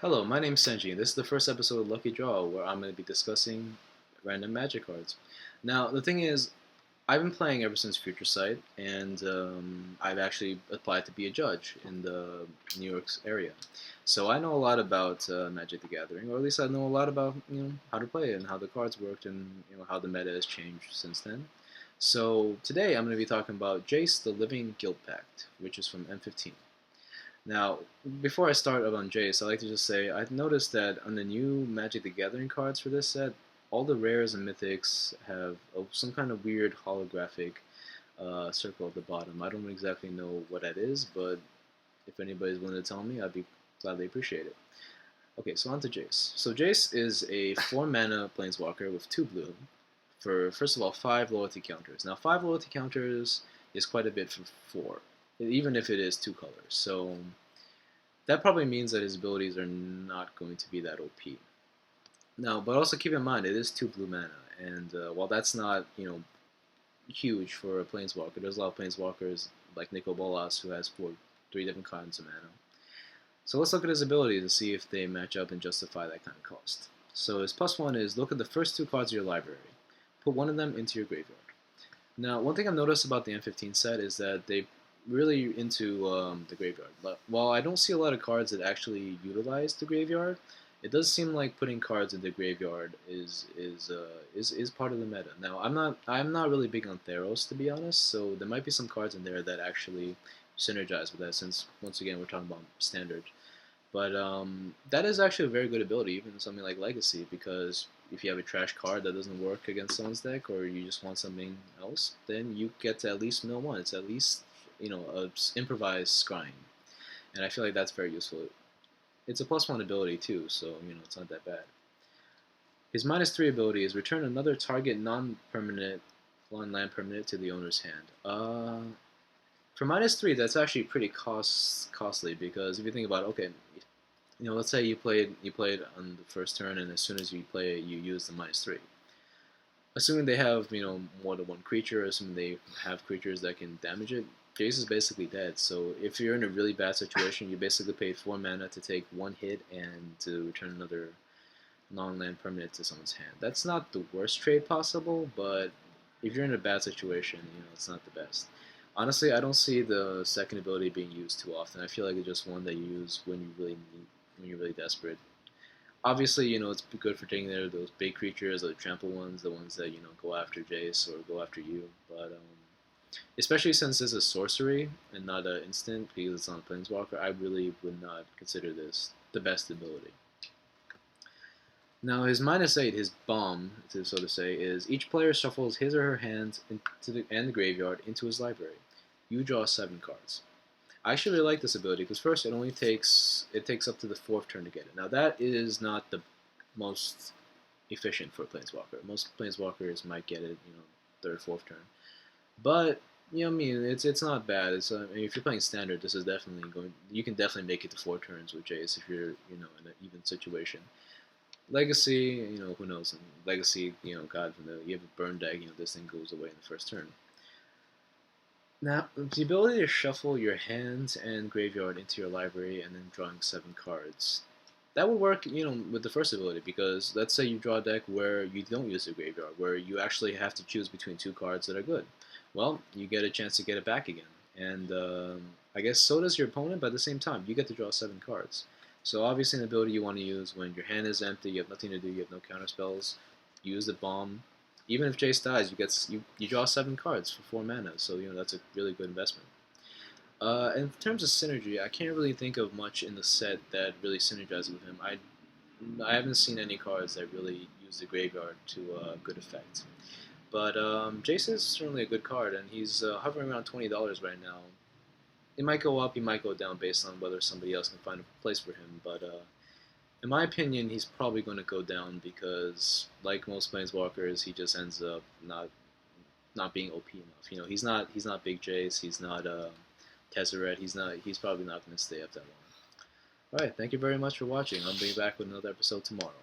Hello, my name's Senji, and this is the first episode of Lucky Draw where I'm going to be discussing random magic cards. Now, the thing is, I've been playing ever since Future Sight, and I've actually applied to be a judge in the New York's area. So I know a lot about Magic the Gathering, or at least I know a lot about how to play it and how the cards worked and how the meta has changed since then. So today I'm going to be talking about Jace, the Living Guildpact, which is from M15. Now, before I start up on Jace, I like to just say I've noticed that on the new Magic the Gathering cards for this set, all the rares and mythics have some kind of weird holographic circle at the bottom. I don't exactly know what that is, but if anybody's willing to tell me, I'd be gladly appreciate it. Okay, so on to Jace. So Jace is a 4 mana planeswalker with 2 blue for, first of all, 5 loyalty counters. Now, 5 loyalty counters is quite a bit for 4, even if it is 2 colors. So that probably means that his abilities are not going to be that OP. Now, but also keep in mind, it is 2 blue mana, and while that's not, huge for a planeswalker, there's a lot of planeswalkers like Nico Bolas who has 3 different kinds of mana. So let's look at his abilities and see if they match up and justify that kind of cost. So his +1 is look at the first 2 cards of your library. Put one of them into your graveyard. Now, one thing I've noticed about the M15 set is that they really into the graveyard. But while I don't see a lot of cards that actually utilize the graveyard, it does seem like putting cards in the graveyard is part of the meta. Now, I'm not really big on Theros, to be honest, so there might be some cards in there that actually synergize with that. Since once again we're talking about standard, but that is actually a very good ability, even something like Legacy, because if you have a trash card that doesn't work against someone's deck, or you just want something else, then you get to at least mill one. It's at least a improvised scrying, and I feel like that's very useful. It's a +1 ability too, so it's not that bad. His -3 ability is return another target non-permanent land permanent to the owner's hand. For -3, that's actually pretty costly because if you think about it, okay, let's say you played on the first turn, and as soon as you play it, you use the -3. Assuming they have more than one creature, assuming they have creatures that can damage it, Jace is basically dead. So if you're in a really bad situation, you basically pay 4 mana to take 1 hit and to return another non-land permanent to someone's hand. That's not the worst trade possible, but if you're in a bad situation, it's not the best. Honestly, I don't see the second ability being used too often. I feel like it's just one that you use when you really need, when you're really desperate. Obviously, it's good for taking there those big creatures, the trample ones, the ones that go after Jace or go after you. But especially since this is sorcery and not an instant because it's on a planeswalker, I really would not consider this the best ability. Now his -8, his bomb, so to say, is each player shuffles his or her hand and the graveyard into his library. You draw 7 cards. I actually really like this ability because first it takes up to the 4th turn to get it. Now that is not the most efficient for a planeswalker. Most planeswalkers might get it, 3rd, 4th turn. But I mean, it's not bad. I mean, if you're playing standard, this is definitely going. You can definitely make it to 4 turns with Jace if you're in an even situation. Legacy, who knows? In Legacy, God, you have a burn deck, this thing goes away in the 1st turn. Now, the ability to shuffle your hands and graveyard into your library and then drawing 7 cards. That would work, with the first ability, because let's say you draw a deck where you don't use the graveyard, where you actually have to choose between 2 cards that are good. Well, you get a chance to get it back again. And I guess so does your opponent, but at the same time, you get to draw 7 cards. So obviously an ability you want to use when your hand is empty, you have nothing to do, you have no counter spells, use the bomb. Even if Jace dies, you draw 7 cards for 4 mana, so that's a really good investment. In terms of synergy, I can't really think of much in the set that really synergizes with him. I haven't seen any cards that really use the graveyard to good effect. But Jace is certainly a good card, and he's hovering around $20 right now. It might go up, he might go down based on whether somebody else can find a place for him, but in my opinion, he's probably going to go down because, like most planeswalkers, he just ends up not being OP enough. He's not Big Jace, he's not Tezzeret, he's probably not going to stay up that long. All right, thank you very much for watching. I'll be back with another episode tomorrow.